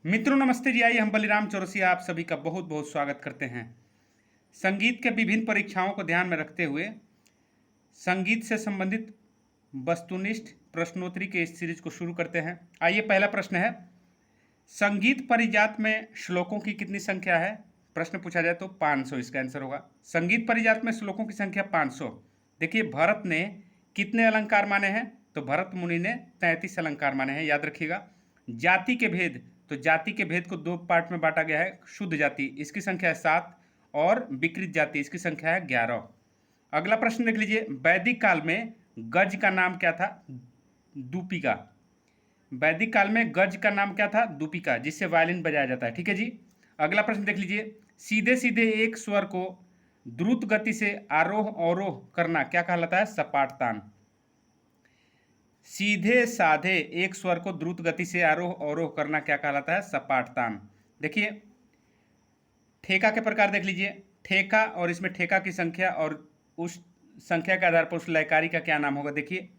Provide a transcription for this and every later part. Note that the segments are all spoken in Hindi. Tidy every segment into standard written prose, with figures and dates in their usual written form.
मित्रों नमस्ते जी। आइए हम बलिराम चौरसिया आप सभी का बहुत बहुत स्वागत करते हैं। संगीत के विभिन्न परीक्षाओं को ध्यान में रखते हुए संगीत से संबंधित वस्तुनिष्ठ प्रश्नोत्तरी के इस सीरीज को शुरू करते हैं। आइए पहला प्रश्न है, संगीत परिजात में श्लोकों की कितनी संख्या है? प्रश्न पूछा जाए तो 500 इसका आंसर होगा। संगीत परिजात में श्लोकों की संख्या 500। देखिए भरत ने कितने अलंकार माने हैं? तो भरत मुनि ने 33 अलंकार माने हैं, याद रखिएगा। जाति के भेद, तो जाति के भेद को दो पार्ट में बांटा गया है। शुद्ध जाति इसकी संख्या है 7 और विकृत जाति इसकी संख्या है 11। अगला प्रश्न देख लीजिए, वैदिक काल में गज का नाम क्या था? दूपिका। वैदिक काल में गज का नाम क्या था? दूपिका, जिससे वायलिन बजाया जाता है। ठीक है जी। अगला प्रश्न देख लीजिए, सीधे सीधे एक स्वर को द्रुत गति से आरोह अवरोह करना क्या कहलाता है? सपाट तान। सीधे साधे एक स्वर को द्रुत गति से आरोह अवरोह करना क्या कहलाता है? सपाट तान। देखिए ठेका के प्रकार देख लीजिए, ठेका और इसमें ठेका की संख्या और उस संख्या के आधार पर उस लयकारी का क्या नाम होगा। देखिए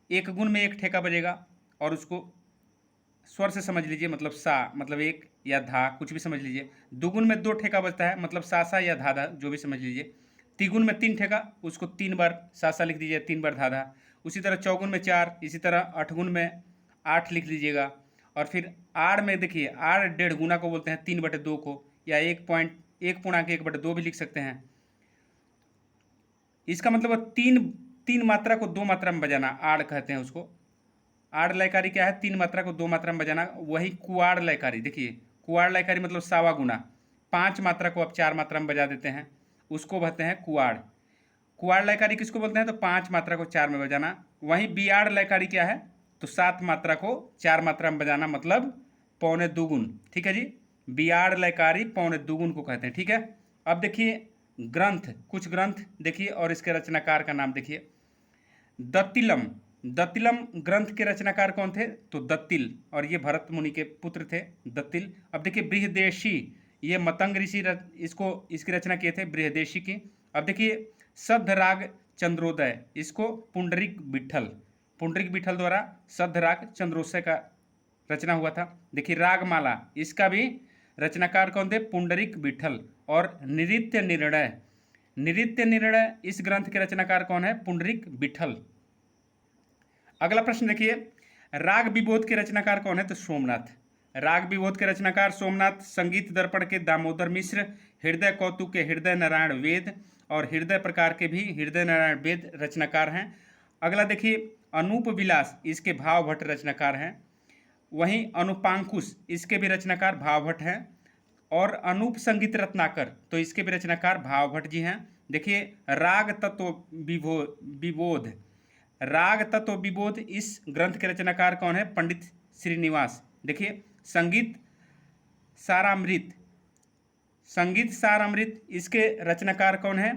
एक गुण में एक ठेका बजेगा और उसको स्वर से समझ लीजिए, मतलब सा, मतलब एक या धा, कुछ भी समझ लीजिए। दुगुण में 2 ठेका बजता है, मतलब सा या धा, जो भी समझ लीजिए। तिगुण में 3 ठेका, उसको 3 बार सा लिख दीजिए, 3 बार धा। उसी तरह चौगुण में 4, इसी तरह अठगुण में 8 लिख लीजिएगा। और फिर आड़ में देखिए, आड़ 1.5 गुना को बोलते हैं 3/2 को, या 1.1/1/2 भी लिख सकते हैं। इसका मतलब तीन मात्रा को 2 मात्रा में बजाना, आड़ कहते हैं उसको। आड़ लयकारी क्या है? 3 मात्रा को 2 मात्रा में बजाना, वही कुआड़ लयकारी। देखिए कुआड़ लयकारी मतलब सावा गुना, 5 मात्रा को आप 4 मात्रा में बजा देते हैं, उसको कहते हैं कुआड़। कुआड़ लयकारी किसको बोलते हैं? तो 5 मात्रा को 4 में बजाना। वहीं बियाड़ लयकारी क्या है? तो 7 मात्रा को 4 मात्रा में बजाना, मतलब पौने दुगुन। ठीक है जी, बियाड़ लयकारी पौने दुगुन को कहते हैं। ठीक है। अब देखिए ग्रंथ, कुछ ग्रंथ देखिए और इसके रचनाकार का नाम देखिए। दत्तिलम, दत्तिलम ग्रंथ के रचनाकार कौन थे? तो दत्तिल, और ये भरत मुनि के पुत्र थे दत्तिल। अब देखिए बृहदेशी, ये मतंग ऋषि इसकी रचना किए थे, बृहदेशी की। अब देखिए सद्ध राग चंद्रोदय, इसको पुंडरीक विठल द्वारा सद्ध राग चंद्रोदय का रचना हुआ था। देखिए रागमाला, इसका भी रचनाकार कौन थे? पुंडरीक विठल। और नृत्य निर्णय इस ग्रंथ के रचनाकार कौन है? पुंडरीक विठल। अगला प्रश्न देखिए, राग विबोध के रचनाकार कौन है? तो सोमनाथ। राग विबोध के रचनाकार सोमनाथ। संगीत दर्पण के दामोदर मिश्र, हृदय कौतुक के हृदय नारायण वेद और हृदय प्रकार के भी हृदय नारायण वेद रचनाकार हैं। अगला देखिए अनूप विलास, इसके भावभट्ट रचनाकार हैं। वहीं अनुपांकुश, इसके भी रचनाकार भावभट्ट हैं। और अनूप संगीत रत्नाकर, तो इसके भी रचनाकार भावभट्ट जी हैं। देखिए राग तत्व विबोध, राग तत्व विबोध इस ग्रंथ के रचनाकार कौन है? पंडित श्रीनिवास। देखिए संगीत सारामृत इसके रचनाकार कौन है?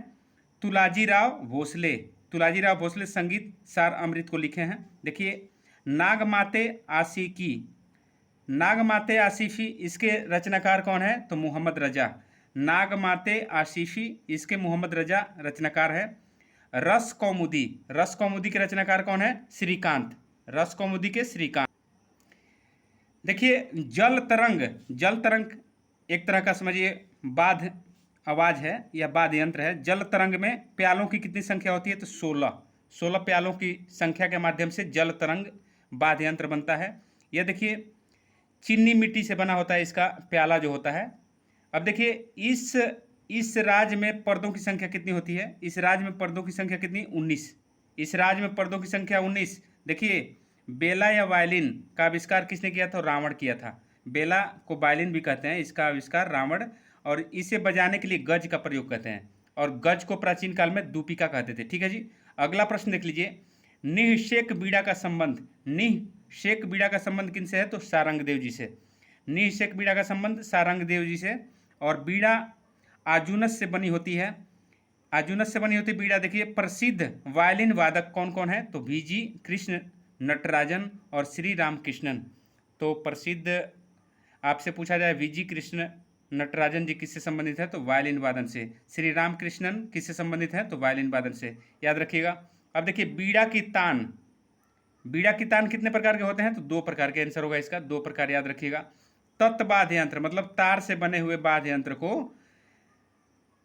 तुलाजीराव भोसले। तुलाजीराव भोसले संगीत सार अमृत को लिखे हैं। देखिए नागमाते आसिफी इसके रचनाकार कौन है? तो मोहम्मद रजा। नागमाते आसिफी इसके मोहम्मद रजा रचनाकार है। रस कौमुदी के रचनाकार कौन है? श्रीकांत। रस कौमुदी के श्रीकांत। देखिए जल तरंग एक तरह का समझिए बाध आवाज है या वाद्य यंत्र है। जल तरंग में प्यालों की कितनी संख्या होती है? तो 16 प्यालों की संख्या के माध्यम से जल तरंग वाद्य यंत्र बनता है। यह देखिए चीनी मिट्टी से बना होता है इसका प्याला जो होता है। अब देखिए इस राज्य में पर्दों की संख्या कितनी होती है? इस राज्य में पर्दों की संख्या कितनी? 19। इस राज्य में पर्दों की संख्या 19। देखिए बेला या वायलिन का आविष्कार किसने किया था? रावण किया था। बेला को वायलिन भी कहते हैं, इसका आविष्कार रावण, और इसे बजाने के लिए गज का प्रयोग करते हैं, और गज को प्राचीन काल में दूपिका कहते थे। ठीक है जी। अगला प्रश्न देख लीजिए, निःशेक बीड़ा का संबंध किनसे है? तो सारंगदेव जी से। निःशेक बीड़ा का संबंध सारंगदेव जी से। और बीड़ा आजुनस से बनी होती है, बीड़ा। देखिए प्रसिद्ध वायलिन वादक कौन कौन है? तो वीजी कृष्ण नटराजन और श्री रामकृष्णन। तो प्रसिद्ध आपसे पूछा जाए वीजी कृष्ण नटराजन जी किससे संबंधित है? तो वायलिन वादन से। श्री रामकृष्णन किससे संबंधित है? तो वायलिन वादन से, याद रखिएगा। अब देखिए बीड़ा की तान कितने प्रकार के होते हैं? तो 2 प्रकार के, आंसर होगा इसका 2 प्रकार, याद रखिएगा। तत्वाद्य यंत्र मतलब तार से बने हुए वाद्य यंत्र को,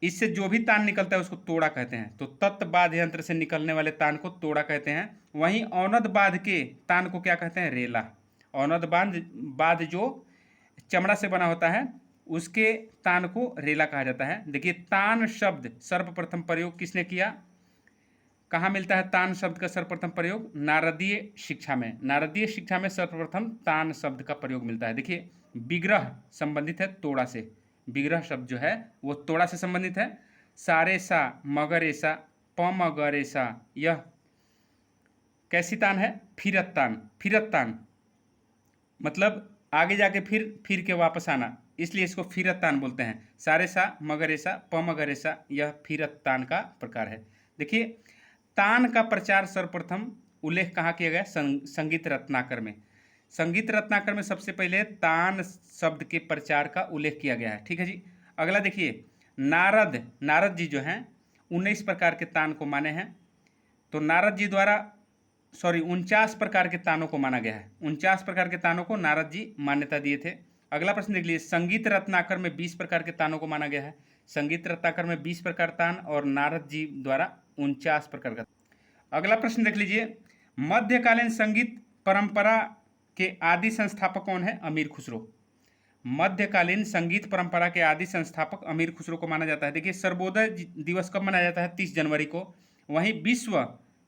इससे जो भी तान निकलता है उसको तोड़ा कहते हैं। तो तत्वाद्य यंत्र से निकलने वाले तान को तोड़ा कहते हैं। वहीं औनद बाध के तान को क्या कहते हैं? रेला। औनद बाध जो चमड़ा से बना होता है उसके तान को रेला कहा जाता है। देखिए, तान शब्द सर्वप्रथम प्रयोग किसने किया? कहाँ मिलता है तान शब्द का सर्वप्रथम प्रयोग? नारदीय शिक्षा में। नारदीय शिक्षा में सर्वप्रथम तान शब्द का प्रयोग मिलता है। देखिए, विग्रह संबंधित है तोड़ा से। विग्रह शब्द जो है वो तोड़ा से संबंधित है। सारेसा मगरेसा पमगरेसा, यह कैसी तान है? फिरत तान। फिरत तान मतलब आगे जाके फिर के वापस आना, इसलिए इसको फिरत तान बोलते हैं। सारेसा मगरेसा पमगरेसा, यह फिरत तान का प्रकार है। देखिए, तान का प्रचार सर्वप्रथम उल्लेख कहाँ किया गया? संगीत रत्नाकर में। संगीत रत्नाकर में सबसे पहले तान शब्द के प्रचार का उल्लेख किया गया है। ठीक है जी। अगला देखिए, नारद जी जो हैं 19 प्रकार के तान को माने हैं। तो नारद जी द्वारा 49 प्रकार के तानों को माना गया है। 49 प्रकार के तानों को नारद जी मान्यता दिए थे। अगला प्रश्न देख लीजिए, संगीत रत्नाकर में 20 प्रकार के तानों को माना गया है। संगीत रत्नाकर में 20 प्रकार तान और नारद जी द्वारा 49 प्रकार का। अगला प्रश्न देख लीजिए, मध्यकालीन संगीत परंपरा के आदि संस्थापक कौन है? अमीर खुसरो। मध्यकालीन संगीत परंपरा के आदि संस्थापक अमीर खुसरो को माना जाता है। देखिए, सर्वोदय दिवस कब मनाया जाता है? 30 जनवरी को। वहीं विश्व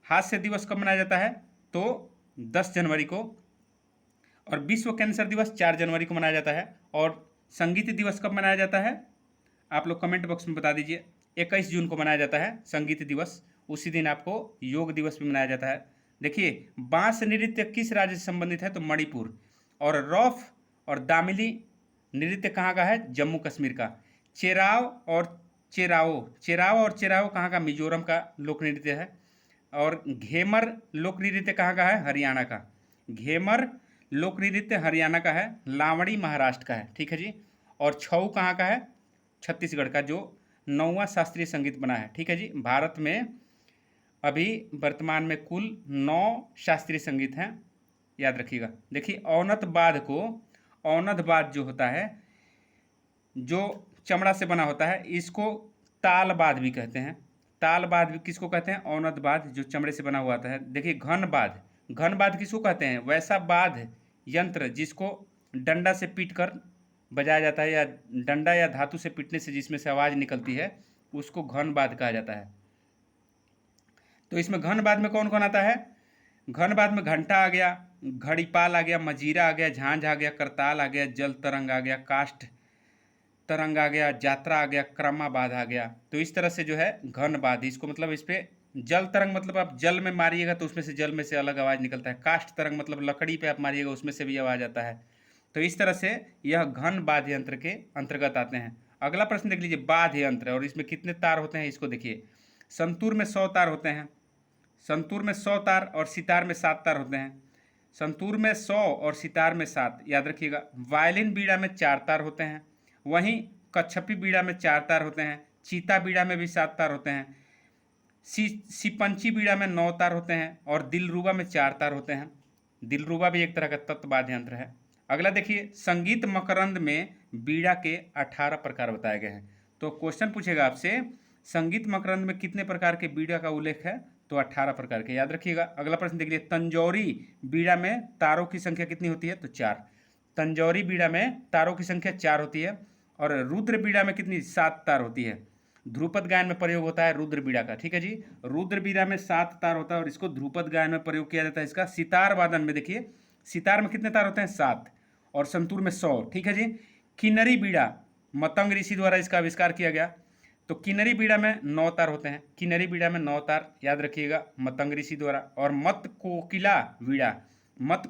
हास्य दिवस कब मनाया जाता है? तो 10 जनवरी को। और विश्व कैंसर दिवस 4 जनवरी को मनाया जाता है। और संगीत दिवस कब मनाया जाता है? आप लोग कमेंट बॉक्स में बता दीजिए। 21 जून को मनाया जाता है संगीत दिवस। उसी दिन आपको योग दिवस भी मनाया जाता है। देखिए, बांस नृत्य किस राज्य से संबंधित है? तो मणिपुर। और रौफ और दामिली नृत्य कहाँ का है? जम्मू कश्मीर का। चेराव और चेराओ कहाँ का? मिजोरम का लोक नृत्य है। और घेमर लोक नृत्य कहाँ का है? हरियाणा का। घेमर लोक नृत्य हरियाणा का है। लावड़ी महाराष्ट्र का है। ठीक है जी। और छऊ कहाँ का है? छत्तीसगढ़ का, जो 9वां शास्त्रीय संगीत बना है। ठीक है जी। भारत में अभी वर्तमान में कुल 9 शास्त्रीय संगीत हैं, याद रखिएगा। देखिए, औनद बाध जो होता है, जो चमड़ा से बना होता है, इसको ताल बाध भी कहते हैं। ताल बाध भी किसको कहते हैं? औनद बाध जो चमड़े से बना हुआ आता है। देखिए, घन बाध किसको कहते हैं? वैसा बाध यंत्र जिसको डंडा से पीट कर बजाया जाता है, या डंडा या धातु से पीटने से जिसमें से आवाज़ निकलती है, उसको घन बाध कहा जाता है। तो इसमें घन बाध में कौन कौन आता है? घन बाध में घंटा आ गया, घड़ीपाल आ गया, मजीरा आ गया, झांझ आ गया, करताल आ गया, जल तरंग आ गया, काष्ठ तरंग आ गया, जात्रा आ गया, क्रमाबाद आ गया। तो इस तरह से जो है घन बाध, इसको मतलब इस पे जल तरंग मतलब आप जल में मारिएगा तो उसमें से जल में से अलग आवाज़ निकलता है। काष्ठ तरंग मतलब लकड़ी पे आप मारिएगा उसमें से भी आवाज़ आता है। तो इस तरह से यह घन बाध यंत्र के अंतर्गत आते हैं। अगला प्रश्न देख लीजिए, बाध यंत्र और इसमें कितने तार होते हैं इसको देखिए। संतूर में 100 तार होते हैं। संतूर में 100 तार और सितार में 7 तार होते हैं। संतूर में 100 और सितार में 7, याद रखिएगा। वायलिन बीड़ा में 4 तार होते हैं। वहीं कच्छपी बीड़ा में 4 तार होते हैं। चीता बीड़ा में भी 7 तार होते हैं। सिपंची बीड़ा में 9 तार होते हैं। और दिलरुबा में 4 तार होते हैं। दिलरुबा भी एक तरह का तत्वाद्य यंत्र है। अगला देखिए, संगीत मकरंद में बीड़ा के 18 प्रकार बताए गए हैं। तो क्वेश्चन पूछेगा आपसे, संगीत मकरंद में कितने प्रकार के बीड़ा का उल्लेख है? तो 18 प्रकार के, याद रखिएगा। अगला प्रश्न देख लीजिए, तंजौरी बीड़ा में तारों की संख्या कितनी होती है? तो 4। तंजौरी बीड़ा में तारों की संख्या 4 होती है। और रुद्र बीड़ा में कितनी? 7 तार होती है। ध्रुपद गायन में प्रयोग होता है रुद्र बीड़ा का। ठीक है जी। रुद्र बीड़ा में 7 तार होता है और इसको ध्रुपद गायन में प्रयोग किया जाता है। इसका सितार वादन में देखिए, सितार में कितने तार होते हैं? 7। और संतूर में 100। ठीक है जी। किन्नरी बीड़ा मतंग ऋषि द्वारा इसका आविष्कार किया गया। तो किन्नरी बीड़ा में 9 तार होते हैं। किन्नरी बीड़ा में 9 तार, याद रखिएगा, मतंग ऋषि द्वारा। और मत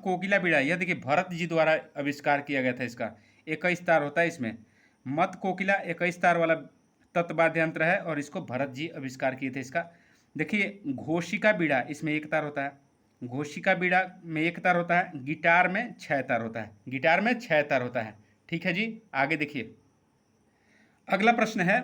कोकिला बीड़ा यह देखिए भरत जी द्वारा आविष्कार किया गया था। इसका 21 तार होता है। इसमें मत कोकिला 21 तार वाला तत्वाद्य यंत्र है और इसको भरत जी आविष्कार किए थे। इसका देखिए, घोषिका बीड़ा, इसमें 1 तार होता है। घोषिका बीड़ा में 1 तार होता है। गिटार में 6 तार होता है। गिटार में 6 तार होता है। ठीक है जी। आगे देखिए, अगला प्रश्न है,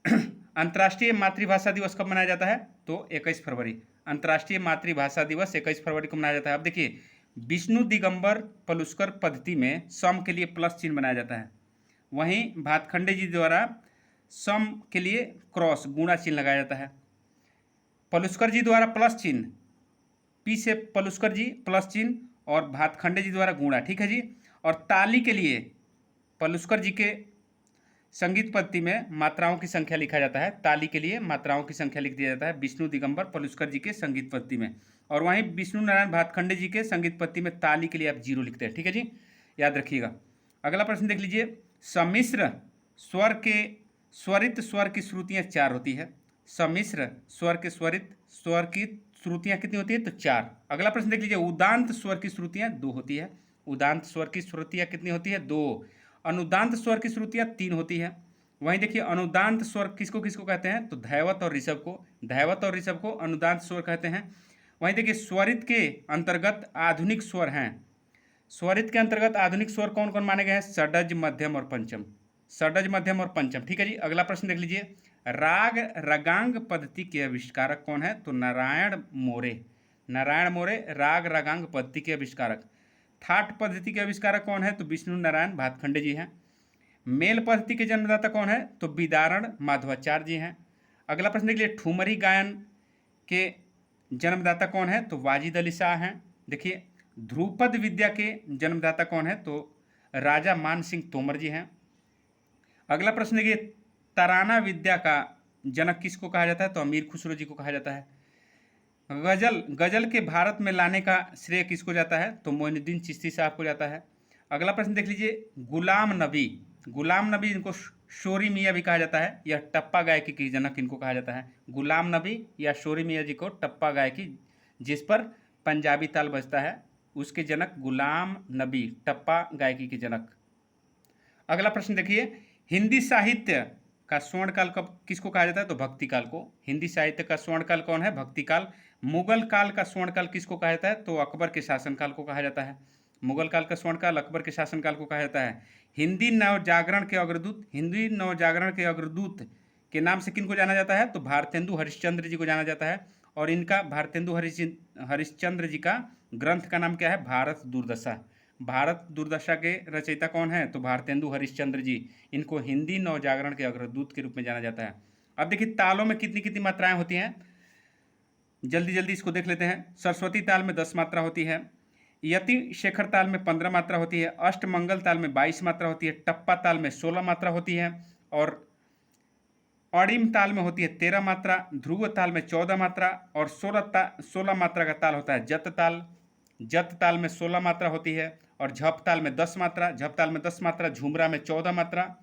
अंतर्राष्ट्रीय मातृभाषा दिवस कब मनाया जाता है? तो 21 फरवरी। अंतर्राष्ट्रीय मातृभाषा दिवस 21 फरवरी को मनाया जाता है। अब देखिए, विष्णु दिगंबर पलुस्कर पद्धति में सम के लिए प्लस चिन्ह बनाया जाता है। वहीं भातखंडे जी द्वारा सम के लिए क्रॉस गुणा चिन्ह लगाया जाता है। पलुस्कर जी द्वारा प्लस चिन्ह, पी से पलुस्कर जी प्लस चिन्ह और भातखंडे जी द्वारा गुणा, ठीक है जी। और ताली के लिए पलुस्कर जी के संगीत पद्धति में मात्राओं की संख्या लिखा जाता है। ताली के लिए मात्राओं की संख्या लिख दिया जाता है विष्णु दिगंबर पलुस्कर जी के संगीत पद्धति में। और वहीं विष्णु नारायण भातखंडे जी के संगीत पद्धति में ताली के लिए आप 0 लिखते हैं, ठीक है जी, याद रखिएगा। अगला प्रश्न देख लीजिए, सम्मिश्र स्वर के स्वरित स्वर की श्रुतियाँ 4 होती है। सम्मिश्र स्वर के स्वरित स्वर की श्रुतियाँ कितनी होती है? तो 4। अगला प्रश्न देख लीजिए, उदांत स्वर की श्रुतियाँ 2 होती है। उदांत स्वर की श्रुतियाँ कितनी होती है? 2। अनुदांत स्वर की श्रुतियाँ 3 होती है। वहीं देखिए अनुदांत स्वर किसको किसको कहते हैं? तो धैवत और ऋषभ को, धैवत और ऋषभ को अनुदांत स्वर कहते हैं। वहीं देखिए स्वरित के अंतर्गत आधुनिक स्वर हैं। स्वरित के अंतर्गत आधुनिक स्वर कौन कौन माने गए हैं? षडज, मध्यम और पंचम। षडज, मध्यम और पंचम, ठीक है जी। अगला प्रश्न देख लीजिए, राग रगांग पद्धति के आविष्कारक कौन है? तो नारायण मोरे। नारायण मोरे राग रगांग पद्धति के आविष्कारक। ठाट पद्धति के आविष्कारक कौन है? तो विष्णु नारायण भातखंडे जी हैं। मेल पद्धति के जन्मदाता कौन है? तो बिदारण माधवाचार्य जी हैं। अगला प्रश्न देख लीजिए, ठुमरी गायन के जन्मदाता कौन है? तो वाजिद अली शाह हैं। देखिए ध्रुपद विद्या के जन्मदाता कौन है? तो राजा मान सिंह तोमर जी हैं। अगला प्रश्न देखिए, तराना विद्या का जनक किसको कहा जाता है? तो अमीर खुसरो जी को कहा जाता है। गजल के भारत में लाने का श्रेय किसको जाता है? तो मोइनुद्दीन चिश्ती साहब को जाता है। अगला प्रश्न देख लीजिए, गुलाम नबी, गुलाम नबी इनको शोरी मियाँ भी कहा जाता है। यह टप्पा गायकी के जनक इनको कहा जाता है। गुलाम नबी या शोरी मियाँ जी को टप्पा गायकी, जिस पर पंजाबी ताल बजता है, उसके जनक गुलाम नबी, टप्पा गायकी के जनक। अगला प्रश्न देखिए, हिंदी साहित्य का स्वर्णकाल कब किसको कहा जाता है? तो भक्ति काल को। हिंदी साहित्य का स्वर्णकाल कौन है? भक्ति काल। मुगल काल का स्वर्णकाल किसको कहा जाता है? तो अकबर के शासनकाल को कहा जाता है। मुगल काल का स्वर्णकाल अकबर के शासनकाल को कहा जाता है। हिंदी नवजागरण के अग्रदूत, हिंदी नवजागरण के अग्रदूत के नाम से किनको जाना जाता है? तो भारतेंदु हरिश्चंद्र जी को जाना जाता है। और इनका भारतेंदु हरिश्चंद्र जी का ग्रंथ का नाम क्या है? भारत दुर्दशा। भारत दुर्दशा के रचयिता कौन है? तो भारतेंदु हरिश्चंद्र जी। इनको हिंदी नवजागरण के अग्रदूत के रूप में जाना जाता है। अब देखिए तालों में कितनी कितनी मात्राएं होती हैं, जल्दी जल्दी इसको देख लेते हैं। सरस्वती ताल में 10 मात्रा होती है। यति शेखर ताल में 15 मात्रा होती है। अष्टमंगल ताल में 22 मात्रा होती है। टप्पा ताल में 16 मात्रा होती है। और अड़िम ताल में होती है 13 मात्रा। ध्रुव ताल में 14 मात्रा। और 16 मात्रा का ताल होता है जत ताल। जत ताल में 16 मात्रा होती है। और झप ताल में 10 मात्रा। झप ताल में 10 मात्रा। झुमरा में 14 मात्रा।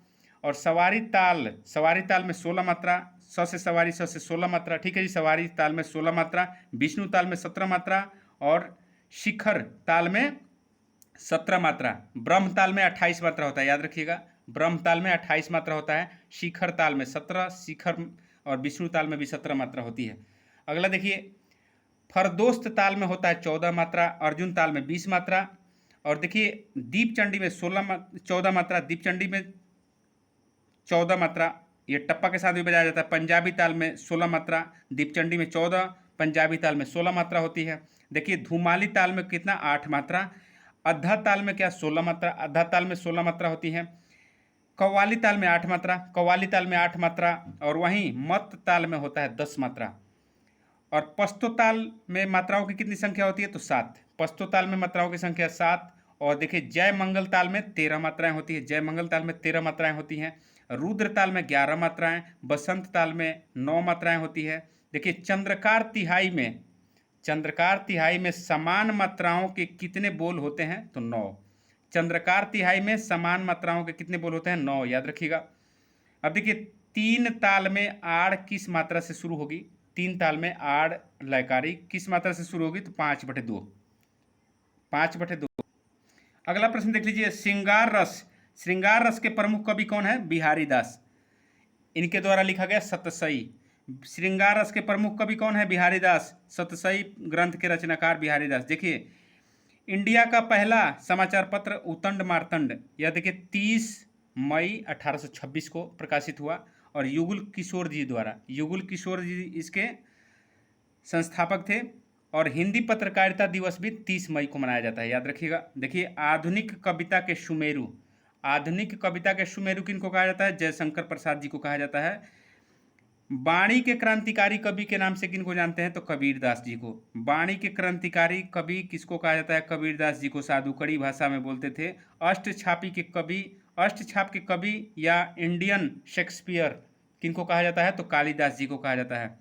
और सवारी ताल में 16 मात्रा। स से सवारी, स से 16 मात्रा, ठीक है जी। सवारी ताल में 16 मात्रा। विष्णु ताल में 17 मात्रा। और शिखर ताल में 17 मात्रा। ब्रह्म ताल में 28 मात्रा होता है, याद रखिएगा। ब्रह्म ताल में 28 मात्रा होता है। शिखर ताल में 17, शिखर और विष्णु ताल में भी 17 मात्रा होती है। अगला देखिए, फरदोस्त ताल में होता है 14 मात्रा। अर्जुन ताल में 20 मात्रा। और देखिए दीपचंडी में 14 मात्रा। दीपचंडी में 14 मात्रा, ये टप्पा के साथ भी बजाया जाता है। पंजाबी ताल में 16 मात्रा। दीपचंडी में 14, पंजाबी ताल में 16 मात्रा होती है। देखिए धूमाली ताल में कितना? 8 मात्रा। अद्धा ताल में क्या? 16 मात्रा। अद्धा ताल में 16 मात्रा होती है। कव्वाली ताल में 8 मात्रा। कव्वाली ताल में 8 मात्रा। और वहीं मत ताल में होता है 10 मात्रा। और पश्तो ताल में मात्राओं की कितनी संख्या होती है? तो 7। पश्तो ताल में मात्राओं की संख्या 7। और देखिए जय मंगल ताल में 13 मात्राएं होती है। जय मंगल ताल में 13 मात्राएं होती हैं। रुद्र ताल में 11 मात्राएं। बसंत ताल में 9 मात्राएं होती है। देखिए चंद्रकार तिहाई में समान मात्राओं के कितने बोल होते हैं? तो 9। चंद्रकार तिहाई में समान मात्राओं के कितने बोल होते हैं? 9, याद रखिएगा। अब देखिए 3 ताल में आड़ किस मात्रा से शुरू होगी? 3 ताल में आड़ लयकारी किस मात्रा से शुरू होगी? तो 5/2। 5/2। अगला प्रश्न देख लीजिए, श्रृंगार रस के प्रमुख कवि कौन है? बिहारी दास। इनके द्वारा लिखा गया सतसई। श्रृंगार रस के प्रमुख कवि कौन है? बिहारी दास। सतसई ग्रंथ के रचनाकार बिहारी दास। देखिए इंडिया का पहला समाचार पत्र उतंड मार्तंड, यह देखिए 30 मई 1826 को प्रकाशित हुआ। और युगल किशोर जी द्वारा, युगल किशोर जी इसके संस्थापक थे। और हिंदी पत्रकारिता दिवस भी 30 मई को मनाया जाता है, याद रखिएगा। देखिए, आधुनिक कविता के सुमेरु, आधुनिक कविता के सुमेरु किनको कहा जाता है? जयशंकर प्रसाद जी को कहा जाता है। वाणी के क्रांतिकारी कवि के नाम से किनको जानते हैं? तो कबीरदास जी को। वाणी के क्रांतिकारी कवि किसको कहा जाता है? कबीरदास जी को। साधु कड़ी भाषा में बोलते थे। अष्टछापी के कवि, अष्टछाप के कवि या इंडियन शेक्सपियर किनको कहा जाता है? तो कालिदास जी को कहा जाता है।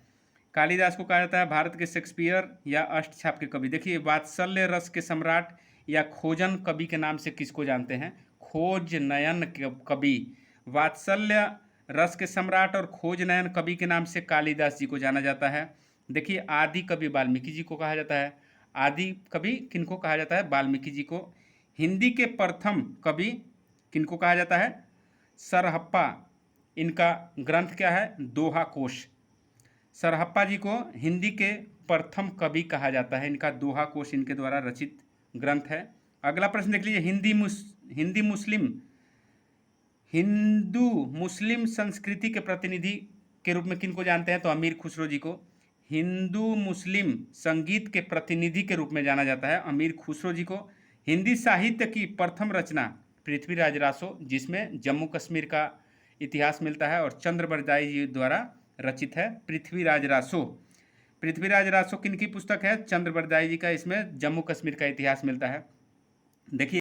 कालिदास को कहा जाता है भारत के शेक्सपियर या अष्टछाप के कवि। देखिए, वात्सल्य रस के सम्राट या खोजन कवि के नाम से किसको जानते हैं? खोज नयन कवि। वात्सल्य रस के सम्राट और खोज नयन कवि के नाम से कालिदास जी को जाना जाता है। देखिए, आदि कवि वाल्मीकि जी को कहा जाता है। आदि कवि किनको कहा जाता है? वाल्मीकि जी को। हिंदी के प्रथम कवि किनको कहा जाता है? सरहप्पा। इनका ग्रंथ क्या है? दोहा कोश। सरहप्पा जी को हिंदी के प्रथम कवि कहा जाता है। इनका दोहा कोश इनके द्वारा रचित ग्रंथ है। अगला प्रश्न देख लीजिए, हिंदू मुस्लिम संस्कृति के प्रतिनिधि के रूप में किनको जानते हैं? तो अमीर खुसरो जी को। हिंदू मुस्लिम संगीत के प्रतिनिधि के रूप में जाना जाता है अमीर खुसरो जी को। हिंदी साहित्य की प्रथम रचना पृथ्वीराज रासो, जिसमें जम्मू कश्मीर का इतिहास मिलता है और चंद्र बरदाई जी द्वारा रचित है पृथ्वीराज रासो। पृथ्वीराज रासो किनकी पुस्तक है? चंद्र बरदाई जी का। इसमें जम्मू कश्मीर का इतिहास मिलता है। देखिए,